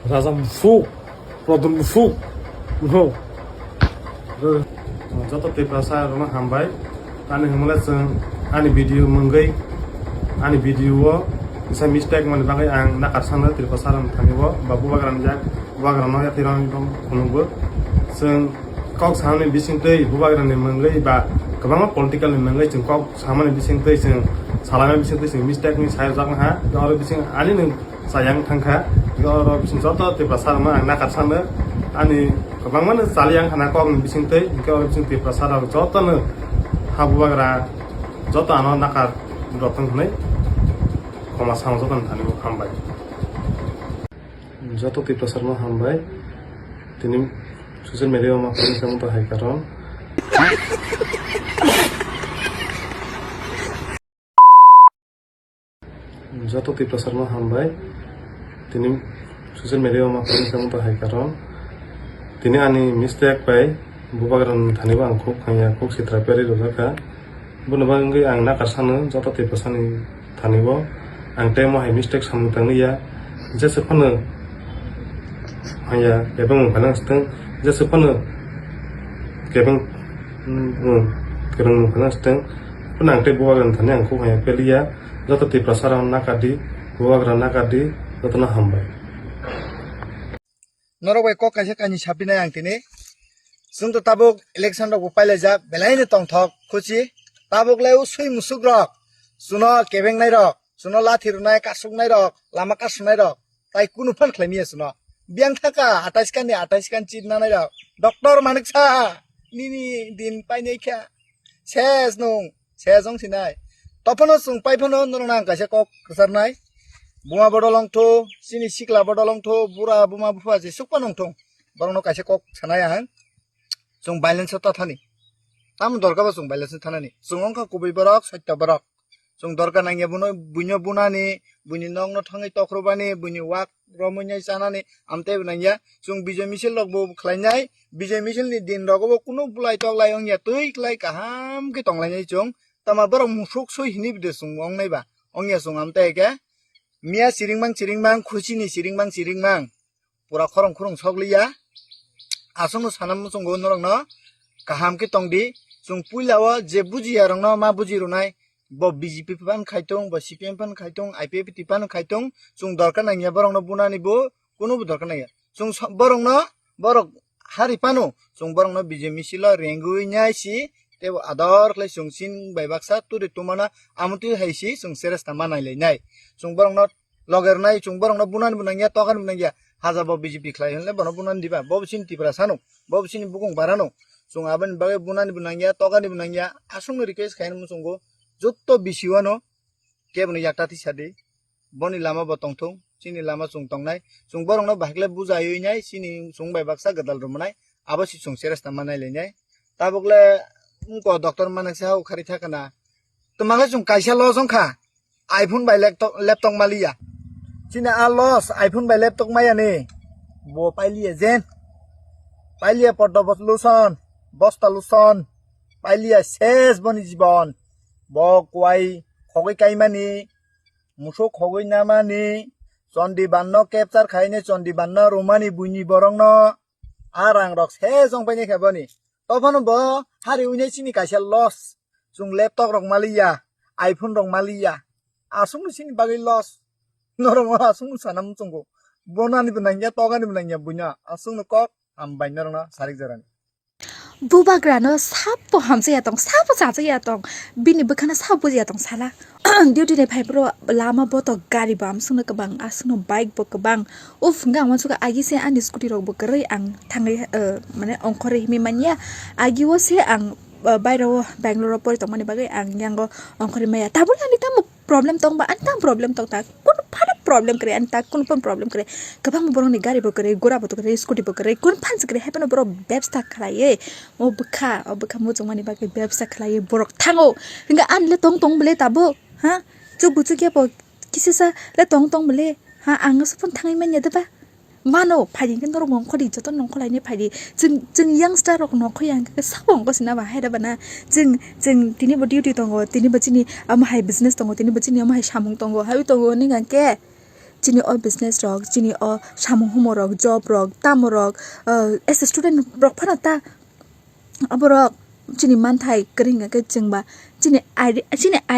Raja Mufuk, Produn Mufuk, no. Jatuh di pasar rumah hambai, ani himala seng, ani video menggai, ani video bisa mistake mana bagai ang nak arsana di pasaran kami babu bagaran jak, bagaran no ya tiran dong kununggu, seng kau sama ni bising teh, bu bagaran ni menggai ba, kebangan political ni menggai seng kau sama ni bising teh seng salah bising teh seng mistake ni saya jangan ha, orang bising ani ni sayang tangka, orang bising jatuh di pasar mah ang nak arsana, ani kebangan saling anak kau ni bising teh, orang bising di pasar jatuh ni habu bagaran jatuh anak nakar datang ni. Koma sama jatuh nih hambai. Jatuh di pasar mah hambai. Tini sosial media mah paling kamu tuh hai karon. Jatuh di pasar mah hambai. Tini sosial media mah paling kamu tuh hai karon. Tini ani mistake pai. Bupagaran thani bang kok kaya kok si traperi rozaka. Bukan bang ang nakar sana jatuh di pasar ni thani bo. Ang temo hai mistake samutang ya jasa pana hanya kebang panang steng jasa pana kebang kerang panang steng panang te buagan thani ang ko hanya pelia jata ti prasaran nakadi buagan nakadi jata na hambai norway ko kaisa kani sapina ang tini sungto tabuk election ro paile ja belaini tongthok khuchi tabuk leu sui musuk rok suno kebeng nai rok suno lathi runai kasuk nai rok lama kasuk nai rok tai kunu phan khlaimia suno biang thaka 28 kan chitna nai rok doctor maniksa nini din painai kha ses nung sejong sinai topono sung paipono norang kaisa kok kasarnai bunga bodolong tho sini sikla bodolong tho bura buma bufa je sukpa nongthong borongno kaisa kok sanaya han sung balance ta thani tam dorka ba sung balance thanani sung ongka kubai borok satta borok sung dorka nangya bunyo bunani buni nongno thangai tokrobani buni wak romunyai sanani amte nangya sung bijay misil logbo khlainai bijay misil ni din rogobo kuno bulai toklai ongya tui klai kaham ke tonglai chung tamar borok musuk sui hini bide sung ongnai ba ongya sung amte ke mia siringmang khuchini siringmang pura khorong sogliya asung sanam sung go norongno kaham ke tongdi sung puilawa je bujiya rongno ma buji runai bo BJP pan khaitong bo CPM pan khaitong IPP pan khaitong sung dorkar nangya borongno bunani bo kuno bo dorkar nangya sung borongno borok hari pano sung borongno BJP misilo rengui nyai si tebo ador khlai sung sin bai baksa turi tumana amuti haisi sung seresta manai leinai sung borongno loger nai sung borongno bunani bunangya tokan bunangya haja bo BJP khlai henle bono bunani diba bo sin tipra sanu bo sin bukung barano sung aben bagai bunani bunangya tokani bunangya asung request khain musunggo jotto bisiwano kebno yaktati sade boni lama botongthong sini lama sung tongnai sung borongno bahkle bujayoi nyai sini sung bai baksa gadal rumanai abasi sung seresta manai lenyai tabukle ko doctor manaksa khari thakana tomanga sung kaisa lo songkha iphone bai laptop malia sini a loss iphone bai laptop maya ne bo pailia jen pailia podobot luson bosta luson pailia ses boni jibon bo kwai khogoi kaimani musuk khogoi namani chondi banno capture khaine chondi banno romani buini borongno arang rok se jong paine khabani topano bo hari uine sini kaisa loss sung laptop rok malia iphone rok malia asung sini bagai loss norong asung sanam chunggo bonani bunangya togani bunangya bunya asung kok ambai norong sarik jarani bubagrano sapo hamse yatong sapo chacha yatong bini bukhana sapo yatong sala duty ne phaipro lama boto gari bam sungna kabang asno bike bo kabang uf nga wan suka agi se an scooty rok bo kare ang thangai mane ongkhore himi manya agi wo se ang bairo bangalore por tong mane bagai ang yango ongkhore maya tabul ani tam problem tong ba antam problem tong ta kun phara problem kare anta kun pon problem kare kabang borong ni gari bo kare gora bo kare scooty bo kare kun phan kare happen boro ব্যবসা khalaye o bukha mo jong mane bagai ব্যবসা khalaye borok thango hinga an le tong bele tabo ha chu bu chu ke bo kisisa le tong bele ha ang so pon thangai manya da ba mano phai ken dor mong khodi joton nong kholai ne phai jing youngster rok no khoyang ke sabong ko sina ba haida bana jing tini bo duty tongo tini bo chini am hai business tongo tini bo chini am hai samung tongo hai tongo ni gan ke chini o business rok chini o samung humo rok job rok tamo rok as a student rok phana ta aborok chini manthai kringa ke jengba chini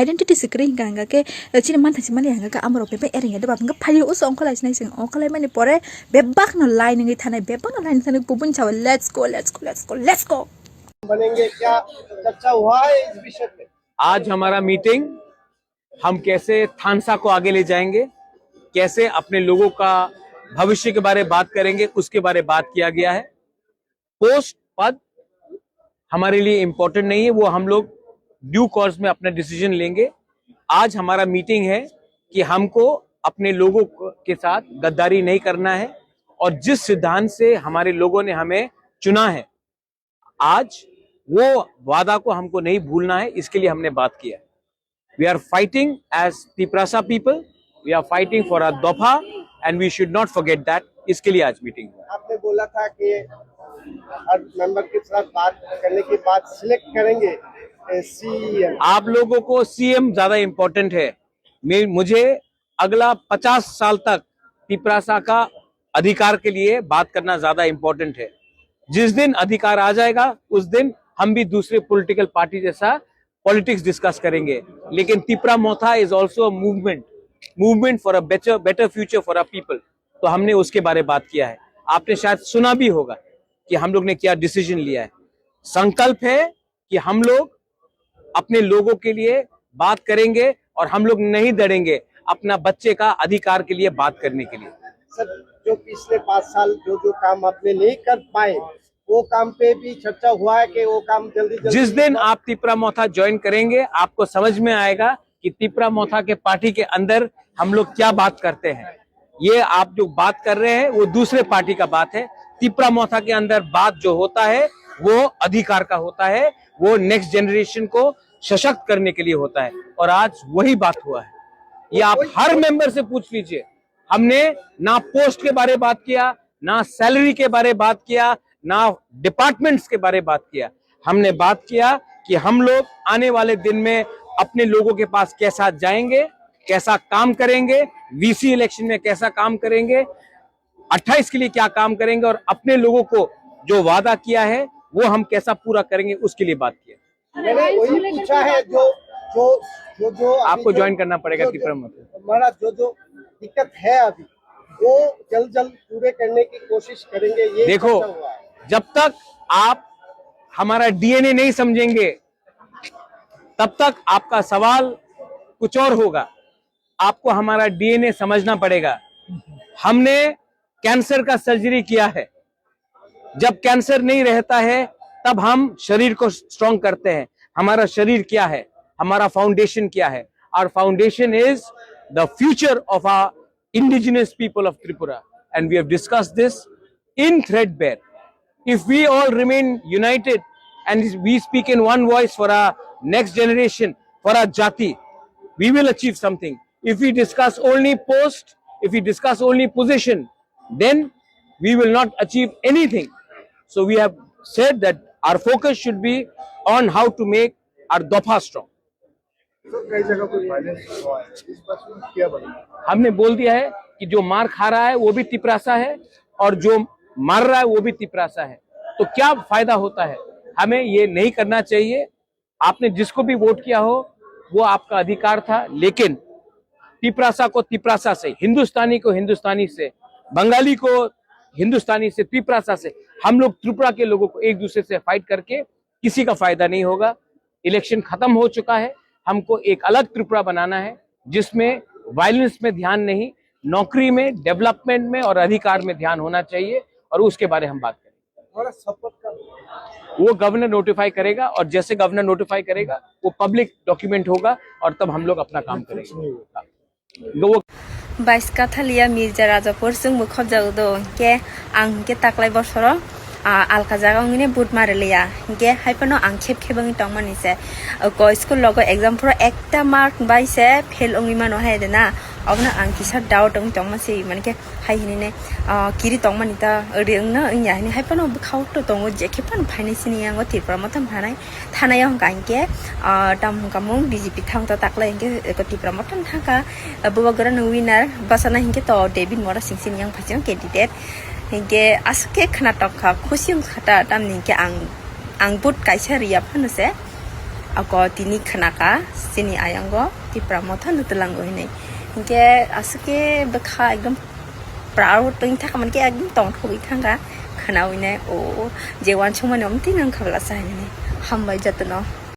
identity se kringa ke chini manthai simani hanga ka amro pepe eringa de bapnga phali us ongkholai sinai sing ongkholai mani pore bebak no line ngi thanai bebak no line thanai kubun chaw let's go बनेंगे क्या चर्चा हुआ है इस विषय पे? आज हमारा मीटिंग हम कैसे थानसा को आगे ले जाएंगे, कैसे अपने लोगों का भविष्य के बारे में बात करेंगे, उसके बारे में बात किया गया है। पोस्ट पद हमारे लिए इम्पोर्टेंट नहीं है, वो हम लोग ड्यू कोर्स में अपना डिसीजन लेंगे। आज हमारा मीटिंग है कि हमको अपने लोगों के साथ गद्दारी नहीं करना है और जिस सिद्धांत से हमारे लोगों ने हमें चुना है आज वो वादा को हमको नहीं भूलना है, इसके लिए हमने बात किया। We are fighting as Tiprasa people, we are fighting for a dofa and we should not forget that. इसके लिए आज मीटिंग हुआ। आपने बोला था कि हर मेंबर के साथ बात करने के बाद सिलेक्ट करेंगे सीएम। आप लोगों को सीएम ज्यादा इंपॉर्टेंट है। मुझे अगला 50 साल तक तिपरासा का अधिकार के लिए बात करना ज्यादा इंपॉर्टेंट है। जिस दिन अधिकार आ जाएगा उस दिन हम भी दूसरे पॉलिटिकल पार्टी जैसा पॉलिटिक्स डिस्कस करेंगे, लेकिन Tipra Motha is also a movement for a better future for a people. तो हमने उसके बारे में बात किया है। आपने शायद सुना भी होगा कि हम लोग ने क्या डिसीजन लिया है। संकल्प है कि हम लोग अपने लोगों के लिए बात करेंगे और हम लोग नहीं डरेंगे अपना बच्चे का अधिकार के लिए बात करने के लिए। सर, जो पिछले 5 साल जो काम आपने नहीं कर पाए वो काम पे भी चर्चा हुआ है कि वो काम जल्दी जिस दिन आप तिपरा मोथा ज्वाइन करेंगे आपको समझ में आएगा कि तिपरा मोथा के पार्टी के अंदर हम लोग क्या बात करते हैं। ये आप जो बात कर रहे हैं वो दूसरे पार्टी का बात है। तिपरा मोथा के अंदर बात जो होता है वो अधिकार का होता है, वो नेक्स्ट जनरेशन को सशक्त करने के लिए होता है और आज वही बात हुआ है। ये आप हर मेंबर से पूछ लीजिए। हमने ना पोस्ट के बारे में बात किया, ना सैलरी के बारे में बात किया, ना डिपार्टमेंट्स के बारे में बात किया। हमने बात किया कि हम लोग आने वाले दिन में अपने लोगों के पास कैसा जाएंगे, कैसा काम करेंगे, वीसी इलेक्शन में कैसा काम करेंगे, 28 के लिए क्या काम करेंगे और अपने लोगों को जो वादा किया है वो हम कैसा पूरा करेंगे उसके लिए बात किया। मैंने वही पूछा है जो आपको ज्वाइन करना पड़ेगा तिपरा मोथा। हमारा जो दिक्कत है अभी वो जल्द पूरे करने की कोशिश करेंगे। ये देखो, जब तक आप हमारा डीएनए नहीं समझेंगे तब तक आपका सवाल कुछ और होगा। आपको हमारा डीएनए समझना पड़ेगा। हमने कैंसर का सर्जरी किया है। जब कैंसर नहीं रहता है तब हम शरीर को स्ट्रॉन्ग करते हैं। हमारा शरीर क्या है, हमारा फाउंडेशन क्या है? Our foundation is the future of our indigenous people of Tripura, and we have discussed this in threadbare. If we all remain united and we speak in one voice for our next generation, for our jati, we will achieve something. If we discuss only post, if we discuss only position, then we will not achieve anything. So we have said that our focus should be on how to make our dofa strong. कई जगह पर violence हुआ है, इस पर क्या बोलेंगे? हमने बोल दिया है कि जो मार खा रहा है वो भी तिपरासा है और जो मार रहा है वो भी तिपरासा है। तो क्या फायदा होता है? हमें ये नहीं करना चाहिए। आपने जिसको भी वोट किया हो वो आपका अधिकार था, लेकिन तिपरासा को तिपरासा से, हिंदुस्तानी को हिंदुस्तानी से, बंगाली को हिंदुस्तानी से, तिपरासा से, हम लोग त्रिपुरा के लोगों को एक दूसरे से फाइट करके किसी का फायदा नहीं होगा। इलेक्शन खत्म हो चुका है। हमको एक अलग त्रिपुरा बनाना है जिसमें वायलेंस में ध्यान नहीं, नौकरी में, डेवलपमेंट में और अधिकार में ध्यान होना चाहिए और उसके बारे में हम बात करेंगे। वो गवर्नर नोटिफाई करेगा और जैसे गवर्नर नोटिफाई करेगा वो पब्लिक डॉक्यूमेंट होगा और तब हम लोग अपना काम करेंगे। बाइस काथालिया मिर्जा राजापुर जों मुखब जागदो के आं के ताकलाय बसरो आलका जागांगिने बुट मारलिया के हाइपनो आं खेब खेबंग तंगमानिसे को स्कुल लोगो एग्जाम फरो एकटा मार्क बाइसे फेल ओंगिमानो हायदेना अब ना आं किसा डाउट दं तंग मासे माने के हाय हिने किरि तंग मानि ता ओरैं ना इया हिने हाय पनो खाउ तो तंग जेखे पन फाइने सिनि आंगो तिरप्रा मथम हानाय थानायाव गांके दाम कामुं बीजेपी थांग तो ताकले हिंके तिरप्रा मथम थाका बुवा गरन विनर बसना हिंके तो डेभिड मोरा सिंसिनि आं फाजों कैंडिडेट हिंके आसके खनाटक खा खुशी खता दाम निके आं बुट काइसा रिया फनसे ako tini khanaka sini ayango ti pramotha nutulango hine ke asuke bekha ekdom proud toing thaka man ke ekdom tong thoi thanga khanaw ine o jewan chomane omti nang khabla sa hine hambai jatno